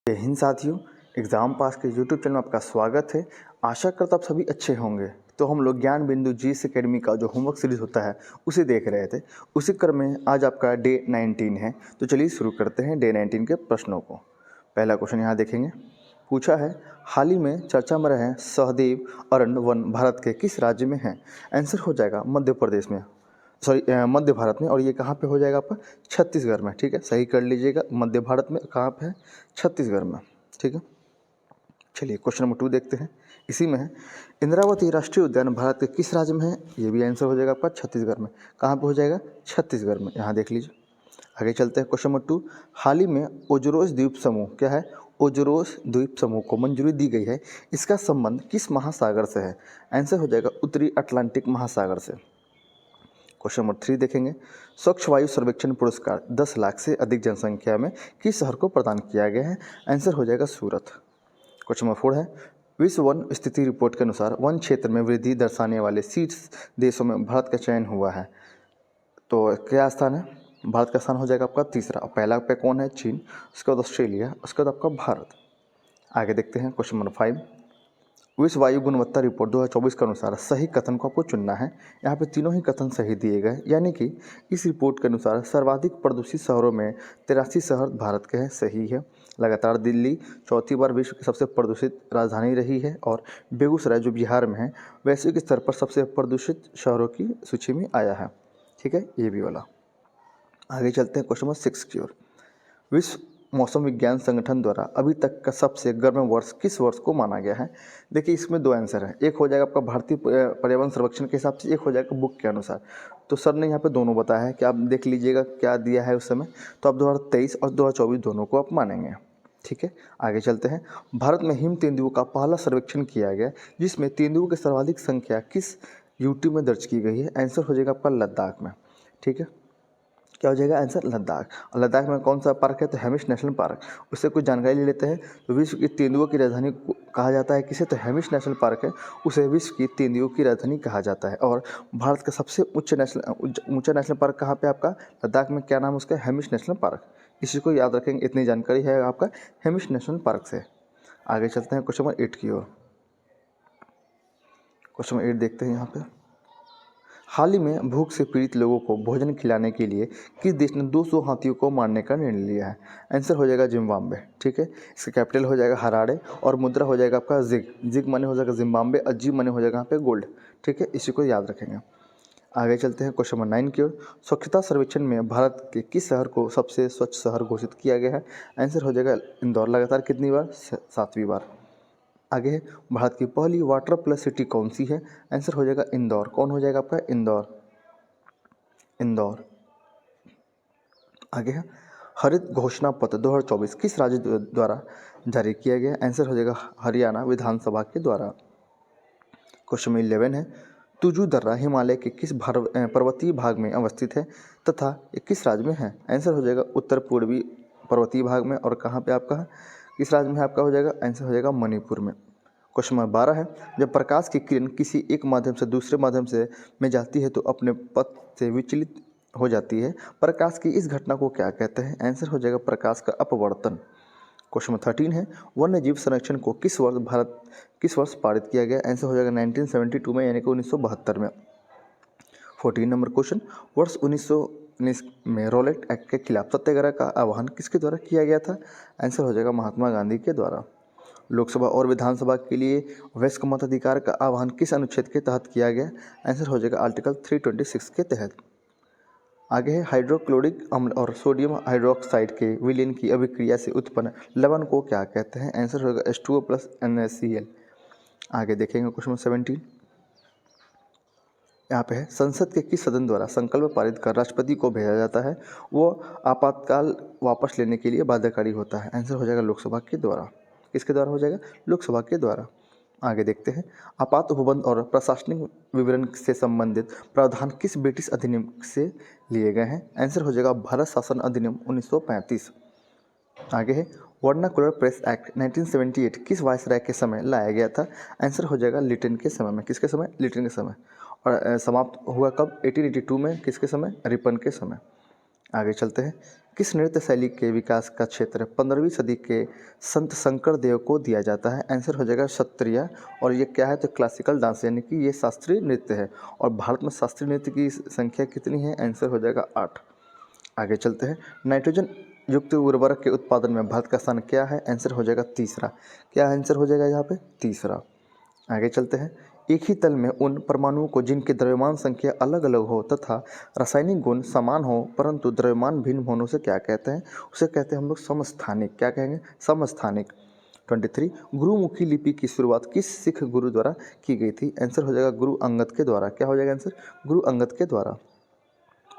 जय हिंद साथियों। Exam pass के यूट्यूब चैनल में आपका स्वागत है। आशा करता आप सभी अच्छे होंगे। तो हम लोग ज्ञान बिंदु जीएस एकेडमी का जो होमवर्क सीरीज़ होता है उसे देख रहे थे। उसी क्रम में आज आपका डे 19 है। तो चलिए शुरू करते हैं डे 19 के प्रश्नों को। पहला क्वेश्चन यहाँ देखेंगे। पूछा है, हाल ही में चर्चा में रहे सहदेव अरण्य वन भारत के किस राज्य में है? आंसर हो जाएगा मध्य प्रदेश में, मध्य भारत में। और ये कहाँ पे हो जाएगा आपका? छत्तीसगढ़ में। ठीक है, सही कर लीजिएगा। मध्य भारत में कहाँ पे है? छत्तीसगढ़ में। ठीक है, चलिए क्वेश्चन नंबर 2 देखते हैं। इसी में है, इंद्रावती राष्ट्रीय उद्यान भारत के किस राज्य में है? ये भी आंसर हो जाएगा आपका छत्तीसगढ़ में। कहाँ पे हो जाएगा? छत्तीसगढ़ में। यहाँ देख लीजिए। आगे चलते हैं क्वेश्चन नंबर 2। हाल ही में ओजोरोस द्वीप समूह, क्या है? ओजोरोस द्वीप समूह को मंजूरी दी गई है। इसका संबंध किस महासागर से है? आंसर हो जाएगा उत्तरी अटलांटिक महासागर से। क्वेश्चन नंबर 3 देखेंगे। स्वच्छ वायु सर्वेक्षण पुरस्कार 10 लाख से अधिक जनसंख्या में किस शहर को प्रदान किया गया है? आंसर हो जाएगा सूरत। क्वेश्चन नंबर 4 है, विश्व वन स्थिति रिपोर्ट के अनुसार वन क्षेत्र में वृद्धि दर्शाने वाले शीर्ष देशों में भारत का चयन हुआ है। तो क्या स्थान है? भारत का स्थान हो जाएगा आपका तीसरा। पहला पे कौन है? चीन, उसके बाद ऑस्ट्रेलिया, उसके बाद आपका भारत। आगे देखते हैं क्वेश्चन नंबर 5। विश्व वायु गुणवत्ता रिपोर्ट 2024 के अनुसार सही कथन को आपको चुनना है। यहाँ पे तीनों ही कथन सही दिए गए, यानी कि इस रिपोर्ट के अनुसार सर्वाधिक प्रदूषित शहरों में 83 शहर भारत के हैं। सही है। लगातार दिल्ली चौथी बार विश्व की सबसे प्रदूषित राजधानी रही है और बेगूसराय जो बिहार में है वैश्विक स्तर पर सबसे प्रदूषित शहरों की सूची में आया है। ठीक है, ये भी वाला। आगे चलते हैं क्वेश्चन नंबर 6 की ओर। विश्व मौसम विज्ञान संगठन द्वारा अभी तक का सबसे गर्म वर्ष किस वर्ष को माना गया है? देखिए, इसमें दो आंसर है। एक हो जाएगा आपका भारतीय पर्यावरण सर्वेक्षण के हिसाब से, एक हो जाएगा बुक के अनुसार। तो सर ने यहाँ पे दोनों बताया है कि आप देख लीजिएगा क्या दिया है उस समय। तो आप 2023 और 2024 दोनों को आप मानेंगे। ठीक है, आगे चलते हैं। भारत में हिम तेंदुओं का पहला सर्वेक्षण किया गया जिसमें तेंदुओं की सर्वाधिक संख्या किस यूटी में दर्ज की गई है? आंसर हो जाएगा आपका लद्दाख में। ठीक है, क्या हो जाएगा आंसर? लद्दाख। और लद्दाख में कौन सा पार्क है? तो हेमिश नेशनल पार्क। उससे कुछ जानकारी ले लेते हैं। तो विश्व की तेंदुओं की राजधानी कहा जाता है किसे? तो हेमिश नेशनल पार्क है, उसे विश्व की तेंदुओं की राजधानी कहा जाता है। और भारत का सबसे ऊंचा नेशनल पार्क कहाँ पे? आपका लद्दाख में। क्या नाम उसका? Hamish national park. इसी को याद रखेंगे, इतनी जानकारी है आपका हेमिश नेशनल पार्क से। आगे चलते हैं क्वेश्चन नंबर 8 की ओर। क्वेश्चन नंबर 8 देखते हैं यहाँ पे। हाल ही में भूख से पीड़ित लोगों को भोजन खिलाने के लिए किस देश ने 200 हाथियों को मारने का निर्णय लिया है? आंसर हो जाएगा जिम्बाब्वे। ठीक है, इसका कैपिटल हो जाएगा हरारे और मुद्रा हो जाएगा आपका जिग। जिग माने हो जाएगा जिम्बाब्वे और जी माने हो जाएगा यहाँ पे गोल्ड। ठीक है, इसी को याद रखेंगे। आगे चलते हैं क्वेश्चन नंबर 9 की ओर। स्वच्छता सर्वेक्षण में भारत के किस शहर को सबसे स्वच्छ शहर घोषित किया गया है? आंसर हो जाएगा इंदौर। लगातार कितनी बार? 7वीं बार। आगे है, भारत की पहली वाटर प्लस सिटी कौन सी है? आंसर हो जाएगा इंदौर। कौन हो जाएगा आपका? इंदौर। इंदौर। आगे है, हरित घोषणा पत्र 2024 किस राज्य द्वारा जारी किया गया? आंसर हो जाएगा हरियाणा विधानसभा के द्वारा। क्वेश्चन 11 है, तुजू दर्रा हिमालय के किस पर्वतीय भाग में अवस्थित है तथा ये किस राज्य में है? आंसर हो जाएगा उत्तर पूर्वी पर्वतीय भाग में। और कहाँ पे आपका? किस राज्य में आपका हो जाएगा? आंसर हो जाएगा मणिपुर में। क्वेश्चन नंबर 12 है, जब प्रकाश की किरण किसी एक माध्यम से दूसरे माध्यम से में जाती है तो अपने पथ से विचलित हो जाती है। प्रकाश की इस घटना को क्या कहते हैं? आंसर हो जाएगा प्रकाश का अपवर्तन। क्वेश्चन नंबर 13 है, वन्य जीव संरक्षण को किस वर्ष पारित किया गया? आंसर हो जाएगा 1972 में, यानी कि 1972 में। 14 नंबर क्वेश्चन, वर्ष 1919 में रॉलेट एक्ट के खिलाफ सत्याग्रह का आह्वान किसके द्वारा किया गया था? आंसर हो जाएगा महात्मा गांधी के द्वारा। लोकसभा और विधानसभा के लिए वयस्क मताधिकार का आह्वान किस अनुच्छेद के तहत किया गया? आंसर हो जाएगा आर्टिकल 326 के तहत। आगे है, हाइड्रोक्लोरिक अम्ल और सोडियम हाइड्रोक्साइड के विलयन की अभिक्रिया से उत्पन्न लवण को क्या कहते हैं? आंसर होगा H2O + NaCl। आगे देखेंगे क्वेश्चन 17। यहाँ पे है, संसद के किस सदन द्वारा संकल्प पारित कर राष्ट्रपति को भेजा जाता है वो आपातकाल वापस लेने के लिए बाध्यकारी होता है? आंसर हो जाएगा लोकसभा के द्वारा। किसके द्वारा हो जाएगा? लोकसभा के द्वारा। आगे देखते हैं, आपात उपबंध और प्रशासनिक विवरण से संबंधित प्रावधान किस ब्रिटिश अधिनियम से लिए गए हैं? आंसर हो जाएगा भारत शासन अधिनियम 1935। आगे है, वर्नाकुलर प्रेस एक्ट 1978 किस वायसराय के समय लाया गया था? आंसर हो जाएगा लिटन के समय में। किसके समय? लिटन के समय। और समाप्त हुआ कब? 1882 में। किसके समय? रिपन के समय। आगे चलते हैं। किस नृत्य शैली के विकास का क्षेत्र 15वीं सदी के संत शंकर देव को दिया जाता है? आंसर हो जाएगा क्षत्रिय। और ये क्या है तो क्लासिकल डांस, यानी कि ये शास्त्रीय नृत्य है। और भारत में शास्त्रीय नृत्य की संख्या कितनी है? आंसर हो जाएगा 8। आगे चलते हैं। नाइट्रोजन युक्त उर्वरक के उत्पादन में भारत का स्थान क्या है? आंसर हो जाएगा तीसरा। क्या आंसर हो जाएगा यहाँ पे? तीसरा। आगे चलते हैं। एक ही तल में उन परमाणुओं को जिनकी द्रव्यमान संख्या अलग अलग हो तथा रासायनिक गुण समान हो परंतु द्रव्यमान भिन्न होने से क्या कहते हैं? उसे कहते हैं हम लोग समस्थानिक। क्या कहेंगे? समस्थानिक। 23। गुरुमुखी लिपि की शुरुआत किस सिख गुरु द्वारा की गई थी? आंसर हो जाएगा गुरु अंगद के द्वारा। क्या हो जाएगा आंसर? गुरु अंगद के द्वारा।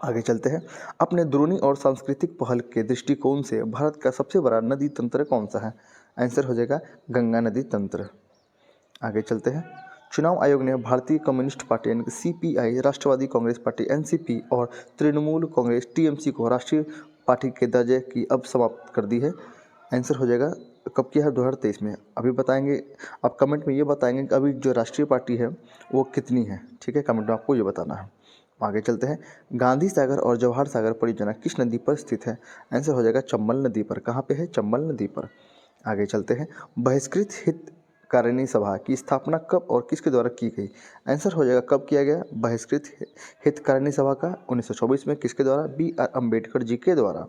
आगे चलते हैं। अपने अंदरूनी और सांस्कृतिक पहल के दृष्टिकोण से भारत का सबसे बड़ा नदी तंत्र कौन सा है? आंसर हो जाएगा गंगा नदी तंत्र। आगे चलते हैं। चुनाव आयोग ने भारतीय कम्युनिस्ट पार्टी यानी कि सीपीआई, राष्ट्रवादी कांग्रेस पार्टी एनसीपी और तृणमूल कांग्रेस टीएमसी को राष्ट्रीय पार्टी के दर्जे की अब समाप्त कर दी है। आंसर हो जाएगा कब किया है? 2023 में। अभी बताएंगे, आप कमेंट में ये बताएंगे कि अभी जो राष्ट्रीय पार्टी है वो कितनी है। ठीक है, कमेंट में आपको ये बताना है। आगे चलते हैं। गांधी सागर और जवाहर सागर परियोजना किस नदी पर स्थित है? आंसर हो जाएगा चंबल नदी पर। कहाँ पे है? चंबल नदी पर। आगे चलते हैं। बहिष्कृत हितकारिणी सभा की स्थापना कब और किसके द्वारा की गई? आंसर हो जाएगा कब किया गया बहिष्कृत हितकारिणी सभा का? 1924 में। किसके द्वारा? BR अम्बेडकर जी के द्वारा।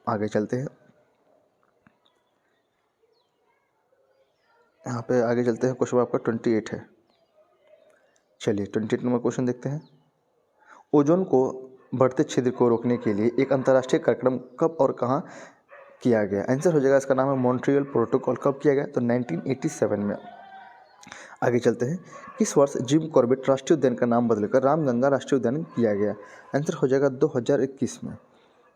आगे चलते हैं। यहाँ पे आगे चलते हैं। क्वेश्चन आपका 28 है। चलिए 28 नंबर क्वेश्चन देखते हैं। ओजोन को बढ़ते छिद्र को रोकने के लिए एक अंतर्राष्ट्रीय कार्यक्रम कब और कहाँ किया गया? आंसर हो जाएगा इसका नाम है मॉन्ट्रियल प्रोटोकॉल। कब किया गया? तो 1987 में। आगे चलते हैं। किस वर्ष जिम कॉर्बेट राष्ट्रीय उद्यान का नाम बदलकर रामगंगा राष्ट्रीय उद्यान किया गया? आंसर हो जाएगा 2021 में।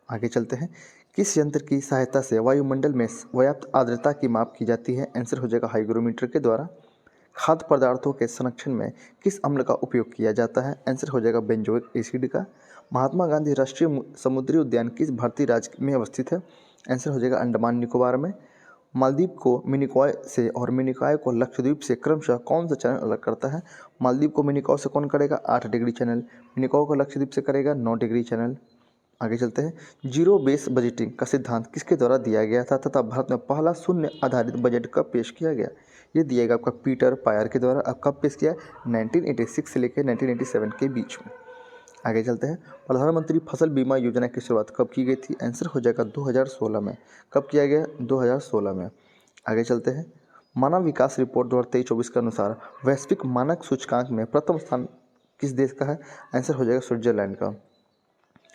आगे चलते हैं। किस यंत्र की सहायता से वायुमंडल में पर्याप्त आर्द्रता की माप की जाती है? आंसर हो जाएगा हाइग्रोमीटर के द्वारा। खाद्य पदार्थों के संरक्षण में किस अम्ल का उपयोग किया जाता है? आंसर हो जाएगा बेंजोइक एसिड का। महात्मा गांधी राष्ट्रीय समुद्री उद्यान किस भारतीय राज्य में अवस्थित है? आंसर हो जाएगा अंडमान निकोबार में। मालदीव को मिनिकॉय से और मिनिकॉय को लक्षद्वीप से क्रमशः कौन सा चैनल अलग करता है? मालदीव को मिनिकॉय से कौन करेगा? 8 डिग्री चैनल। मिनिकॉय को लक्षद्वीप से करेगा 9 डिग्री चैनल। आगे चलते हैं। जीरो बेस बजटिंग का सिद्धांत किसके द्वारा दिया गया था तथा भारत में पहला शून्य आधारित बजट कब पेश किया गया? ये दिया गया आपका पीटर पायर के द्वारा। अब कब पेश किया? 1986 से लेकर 1987 के बीच में। आगे चलते हैं। प्रधानमंत्री फसल बीमा योजना की शुरुआत कब की गई थी? आंसर हो जाएगा 2016 में। कब किया गया? 2016 में। आगे चलते हैं। मानव विकास रिपोर्ट 2023-24 के अनुसार वैश्विक मानक सूचकांक में प्रथम स्थान किस देश का है? आंसर हो जाएगा स्विट्जरलैंड का।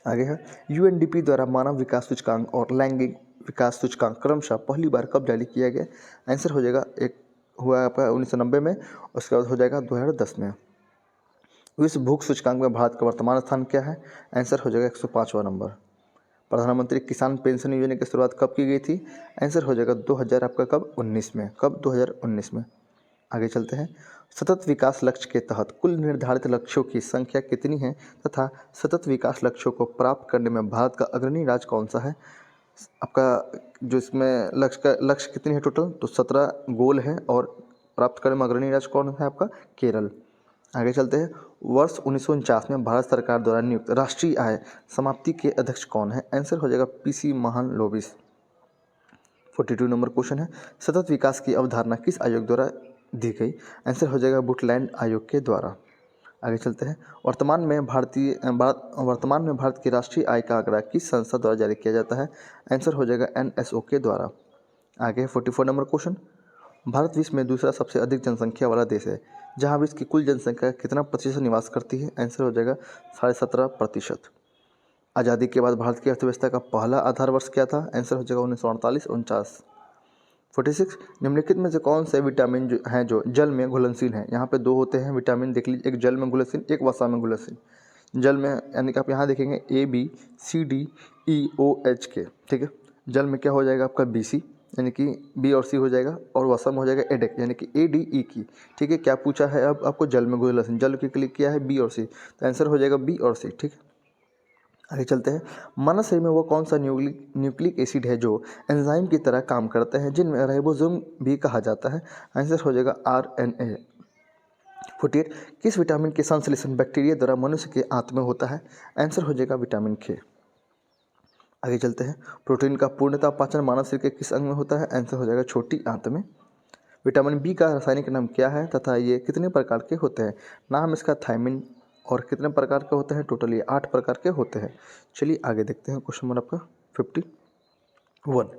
आगे है। UNDP द्वारा मानव विकास सूचकांक और लैंगिक विकास सूचकांक क्रमशः पहली बार कब जारी किया गया? आंसर हो जाएगा एक हुआ आपका 1990 में, उसके बाद हो जाएगा 2010 में। विश्व भूख सूचकांक में भारत का वर्तमान स्थान क्या है? आंसर हो जाएगा 105वां नंबर। प्रधानमंत्री किसान पेंशन योजना की शुरुआत कब की गई थी? आंसर हो जाएगा 2000 आपका कब? 19 में। कब? 2019 में। आगे चलते हैं। सतत विकास लक्ष्य के तहत कुल निर्धारित लक्ष्यों की संख्या कितनी है तथा सतत विकास लक्ष्यों को प्राप्त करने में भारत का अग्रणी राज्य कौन सा है? आपका जो इसमें लक्ष्य कितनी है टोटल? तो 17 गोल है और प्राप्त करने में अग्रणी राज्य कौन है आपका? केरल। आगे चलते हैं। वर्ष 1949 में भारत सरकार द्वारा नियुक्त राष्ट्रीय आय समाप्ति के अध्यक्ष कौन है? आंसर हो जाएगा PC महालनोबिस। 42 नंबर क्वेश्चन है। सतत विकास की अवधारणा किस आयोग द्वारा दी गई? आंसर हो जाएगा बुटलैंड आयोग के द्वारा। आगे चलते हैं। वर्तमान में भारत की राष्ट्रीय आय का आंकड़ा किस संस्था द्वारा जारी किया जाता है? आंसर हो जाएगा NSO के द्वारा। आगे 44 नंबर क्वेश्चन। भारत विश्व में दूसरा सबसे अधिक जनसंख्या वाला देश है, जहां विश्व की कुल जनसंख्या कितना प्रतिशत निवास करती है? आंसर हो जाएगा 17.5%। आज़ादी के बाद भारत की अर्थव्यवस्था का पहला आधार वर्ष क्या था? आंसर हो जाएगा 1948-49। 46। निम्नलिखित में से कौन से विटामिन जो जल में घुलनशील हैं? यहाँ पे 2 होते हैं विटामिन, देख लीजिए, एक जल में घुलनशील, एक वसा में घुलनशील। जल में यानी कि आप यहाँ देखेंगे ABCDEOH ठीक है। जल में क्या हो जाएगा आपका BC यानी कि B और C हो जाएगा, और वसा में हो जाएगा एडेक यानी कि ADE की। ठीक है, क्या पूछा है अब आपको? जल में घुलनशील, जल के लिए किया है B और C, तो आंसर हो जाएगा B और C। ठीक है, आगे चलते हैं। मानव शरीर में वो कौन सा न्यूक्लिक एसिड है जो एंजाइम की तरह काम करते हैं, जिनमें राइबोसोम भी कहा जाता है? आंसर हो जाएगा RNA। 48। किस विटामिन के संश्लेषण बैक्टीरिया द्वारा मनुष्य के आंत में होता है? आंसर हो जाएगा विटामिन K। आगे चलते हैं। प्रोटीन का पूर्णतः पाचन मानव शरीर के किस अंग में होता है? आंसर हो जाएगा छोटी आंत में। विटामिन बी का रासायनिक नाम क्या है तथा ये कितने प्रकार के होते हैं? नाम इसका थायमिन। और कितने प्रकार के होते हैं? टोटल ये 8 प्रकार के होते हैं। चलिए आगे देखते हैं। क्वेश्चन नंबर आपका 51।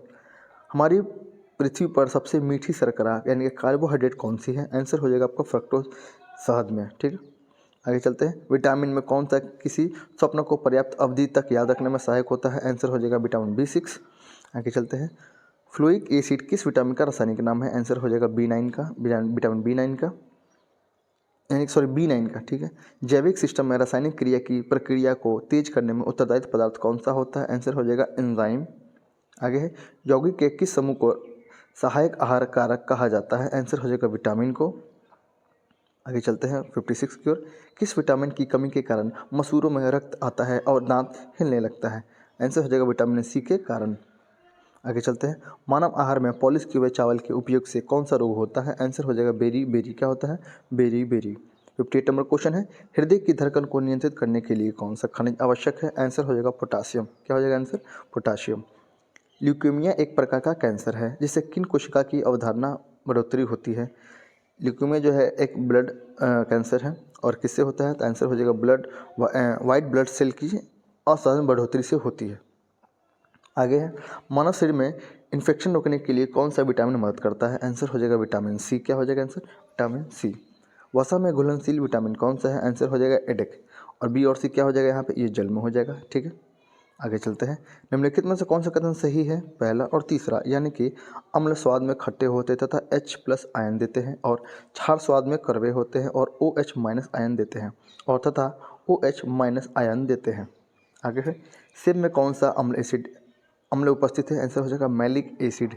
हमारी पृथ्वी पर सबसे मीठी शर्करा यानी कि कार्बोहाइड्रेट कौन सी है? आंसर हो जाएगा आपका फ्रक्टोज, शहद में। ठीक है, आगे चलते हैं। विटामिन में कौन सा किसी स्वप्न को पर्याप्त अवधि तक याद रखने में सहायक होता है? आंसर हो जाएगा विटामिन B6। आगे चलते हैं। फ्लोइक एसिड किस विटामिन का रासायनिक नाम है? आंसर हो जाएगा B9 का, विटामिन B9 का, यानी सॉरी B9 का। ठीक है। जैविक सिस्टम में रासायनिक क्रिया की प्रक्रिया को तेज करने में उत्तरदायी पदार्थ कौन सा होता है? आंसर हो जाएगा एंजाइम। आगे है। यौगिक के किस समूह को सहायक आहार कारक कहा जाता है? आंसर हो जाएगा विटामिन को। आगे चलते हैं 56 की ओर। किस विटामिन की कमी के कारण मसूरों में रक्त आता है और दांत हिलने लगता है? आंसर हो जाएगा विटामिन C के कारण। आगे चलते हैं। मानव आहार में पॉलिश किए हुए चावल के उपयोग से कौन सा रोग होता है? आंसर हो जाएगा बेरी बेरी। क्या होता है? Berry berry. 58 नंबर क्वेश्चन है। हृदय की धड़कन को नियंत्रित करने के लिए कौन सा खनिज आवश्यक है? आंसर हो जाएगा पोटासियम। क्या हो जाएगा आंसर? पोटासियम। ल्यूकेमिया एक प्रकार का कैंसर है जिससे किन कोशिका की अवधारणा बढ़ोतरी होती है? ल्यूकेमिया जो है एक ब्लड कैंसर है और किससे होता है? तो आंसर हो जाएगा वाइट ब्लड सेल की असाधारण बढ़ोतरी से होती है। आगे है। मानव शरीर में इन्फेक्शन रोकने के लिए कौन सा विटामिन मदद करता है? आंसर हो जाएगा विटामिन C। क्या हो जाएगा आंसर? Vitamin C। वसा में घुलनशील विटामिन कौन सा है? आंसर हो जाएगा एडेक। और B और C क्या हो जाएगा यहाँ पे? ये जल में हो जाएगा। ठीक है, आगे चलते हैं। निम्नलिखित में से कौन सा कथन सही है? पहला और तीसरा, यानी कि अम्ल स्वाद में खट्टे होते तथा H+ आयन देते हैं और क्षार स्वाद में कड़वे होते हैं और OH- आयन देते हैं और तथा OH- आयन देते हैं। आगे है। सेब में कौन सा अम्ल उपस्थित है? आंसर हो जाएगा मैलिक एसिड।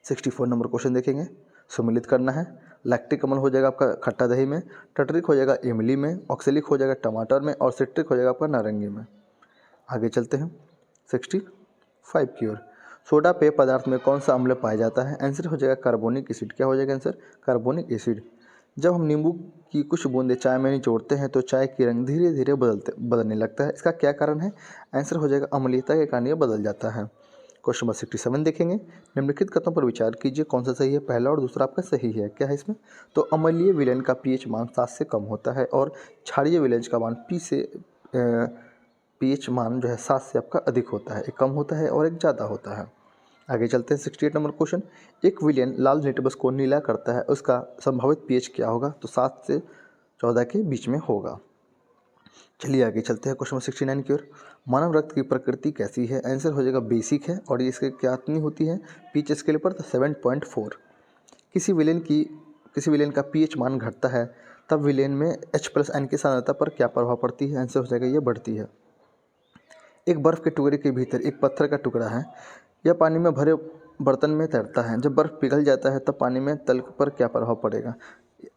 64 नंबर क्वेश्चन देखेंगे। सुमिलित करना है। लैक्टिक अम्ल हो जाएगा आपका खट्टा दही में, टर्टरिक हो जाएगा इमली में, ऑक्सेलिक हो जाएगा टमाटर में और सिट्रिक हो जाएगा आपका नारंगी में। आगे चलते हैं 65 की ओर। सोडा पेय पदार्थ में कौन सा अम्ल पाया जाता है? आंसर हो जाएगा कार्बोनिक एसिड। क्या हो जाएगा आंसर? Carbonic acid. जब हम नींबू की कुछ बूंदें चाय में निचोड़ते हैं तो चाय की रंग धीरे धीरे बदलने लगता है। इसका क्या कारण है? आंसर हो जाएगा अम्लीयता के कारण यह बदल जाता है। क्वेश्चन नंबर 67 देखेंगे। निम्नलिखित कथनों पर विचार कीजिए, कौन सा सही है? पहला और दूसरा आपका सही है। क्या है इसमें? तो अम्लीय विलयन का pH मान 7 से कम होता है और क्षारीय विलयन का मान pH मान जो है 7 से आपका अधिक होता है। एक कम होता है और एक ज़्यादा होता है। आगे चलते हैं 68 नंबर क्वेश्चन। एक विलयन लाल निटबस को नीला करता है, उसका संभावित pH क्या होगा? तो 7 से 14 के बीच में होगा। चलिए आगे चलते हैं क्वेश्चन नंबर 69 की ओर। मानव रक्त की प्रकृति कैसी है? आंसर हो जाएगा बेसिक है और इसके क्या कितनी होती है pH स्केल पर? तो 7.4। किसी विलेन का pH मान घटता है तब विलेन में H+ आयन की सांद्रता पर क्या प्रभाव पड़ती है? आंसर हो जाएगा ये बढ़ती है। एक बर्फ़ के टुकड़े के भीतर एक पत्थर का टुकड़ा है, यह पानी में भरे बर्तन में तैरता है। जब बर्फ़ पिघल जाता है तब पानी में तल पर क्या प्रभाव पड़ेगा?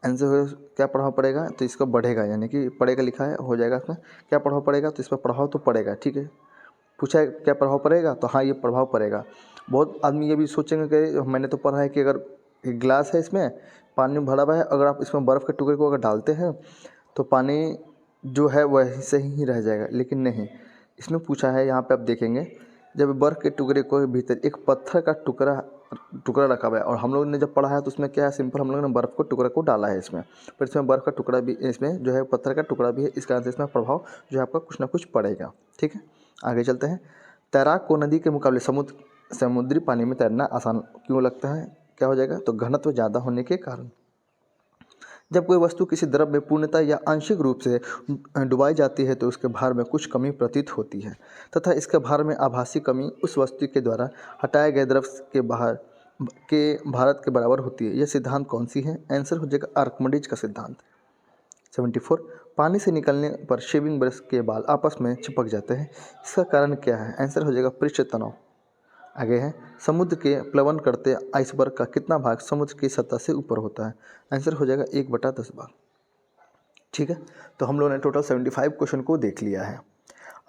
आंसर क्या प्रभाव पड़ेगा? तो इसका बढ़ेगा, यानी कि पड़ेगा लिखा है, हो जाएगा इसमें। क्या प्रभाव पड़ेगा? तो इस पर प्रभाव तो पड़ेगा। ठीक है, पूछा है क्या प्रभाव पड़ेगा? तो हाँ, ये प्रभाव पड़ेगा। बहुत आदमी ये भी सोचेंगे कि मैंने तो पढ़ा है कि अगर एक गिलास है, इसमें पानी भरा हुआ है, अगर आप इसमें बर्फ़ के टुकड़े को अगर डालते हैं तो पानी जो है वही सही ही रह जाएगा, लेकिन नहीं। इसमें पूछा है, यहाँ पे आप देखेंगे, जब बर्फ़ के टुकड़े को भीतर एक पत्थर का टुकड़ा रखा हुआ है और हम लोगों ने जब पढ़ा है तो उसमें क्या है, सिंपल हम लोगों ने बर्फ़ को टुकड़ा को डाला है इसमें, पर इसमें बर्फ़ का टुकड़ा भी, इसमें जो है पत्थर का टुकड़ा भी है, इस कारण से इसमें प्रभाव जो है आपका कुछ ना कुछ पड़ेगा। ठीक है, आगे चलते हैं। तैराक को नदी के मुकाबले समुद्री पानी में तैरना आसान क्यों लगता है? क्या हो जाएगा? तो घनत्व ज़्यादा होने के कारण। जब कोई वस्तु किसी द्रव में पूर्णतः या आंशिक रूप से डुबाई जाती है तो उसके भार में कुछ कमी प्रतीत होती है तथा इसके भार में आभासी कमी उस वस्तु के द्वारा हटाए गए द्रव के भारत के बराबर होती है। यह सिद्धांत कौन सी है? आंसर हो जाएगा आर्किमिडीज का सिद्धांत। 74। पानी से निकलने पर शेविंग ब्रश के बाल आपस में चिपक जाते हैं, इसका कारण क्या है? आंसर हो जाएगा पृष्ठ तनाव। आगे है, समुद्र के प्लवन करते आइसबर्ग का कितना भाग समुद्र की सतह से ऊपर होता है? आंसर हो जाएगा 1/10 भाग। ठीक है, तो हम लोगों ने टोटल 75 क्वेश्चन को देख लिया है।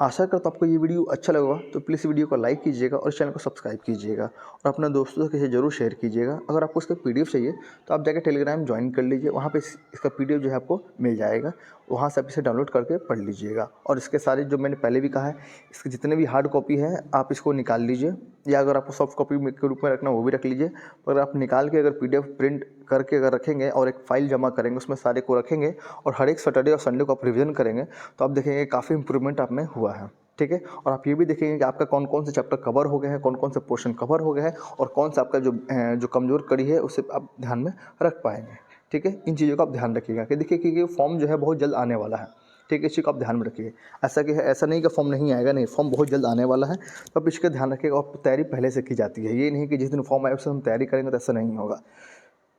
आशा करता हूँ आपको ये वीडियो अच्छा लगा तो प्लीज़ वीडियो को लाइक कीजिएगा और चैनल को सब्सक्राइब कीजिएगा और अपने दोस्तों के साथ ज़रूर शेयर कीजिएगा। अगर आपको इसका पीडीएफ चाहिए तो आप जाकर टेलीग्राम ज्वाइन कर लीजिए, वहाँ पे इसका पीडीएफ जो है आपको मिल जाएगा, वहाँ से आप इसे डाउनलोड करके पढ़ लीजिएगा। और इसके सारे जो मैंने पहले भी कहा है, इसके जितने भी हार्ड कॉपी है आप इसको निकाल लीजिए, या अगर आपको सॉफ्ट कॉपी के रूप में रखना वो भी रख लीजिए। पर आप निकाल के अगर पीडीएफ प्रिंट करके अगर रखेंगे और एक फ़ाइल जमा करेंगे, उसमें सारे को रखेंगे और हर एक सैटरडे और संडे को आप रिवीजन करेंगे तो आप देखेंगे काफ़ी इंप्रूवमेंट आप में हुआ है। ठीक है, और आप ये भी देखेंगे कि आपका कौन कौन से चैप्टर कवर हो गए हैं, कौन कौन से पोर्शन कवर हो गए हैं और कौन सा आपका जो कमज़ोर कड़ी है उसे आप ध्यान में रख पाएंगे। ठीक है, इन चीज़ों का आप ध्यान रखिएगा कि देखिए कि फॉर्म जो है बहुत जल्द आने वाला है। ठीक है, इस चीज़ को आप ध्यान में रखिए। ऐसा नहीं कि फॉर्म नहीं आएगा, नहीं, फॉर्म बहुत जल्द आने वाला है, तो आप इसका ध्यान रखिएगा। और तैयारी पहले से की जाती है, ये नहीं कि जिस दिन फॉर्म आए उससे हम तैयारी करेंगे तो ऐसा नहीं होगा।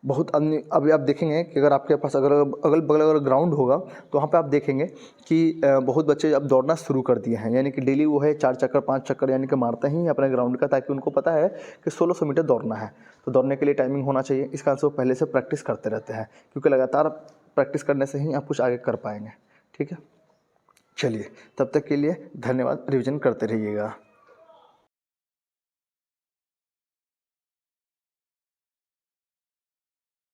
बहुत अन्य अभी आप देखेंगे कि अगर आपके पास अगर अगल बगल अगर ग्राउंड होगा तो वहाँ पे आप देखेंगे कि बहुत बच्चे अब दौड़ना शुरू कर दिए हैं, यानी कि डेली वो है 4 चक्कर 5 चक्कर यानी कि मारते हैं अपने ग्राउंड का, ताकि उनको पता है कि 1600 मीटर दौड़ना है। तो दौड़ने के लिए टाइमिंग होना चाहिए, इस कारण से वो पहले से प्रैक्टिस करते रहते हैं, क्योंकि लगातार प्रैक्टिस करने से ही आप कुछ आगे कर पाएंगे। ठीक है, चलिए तब तक के लिए धन्यवाद, रिविज़न करते रहिएगा।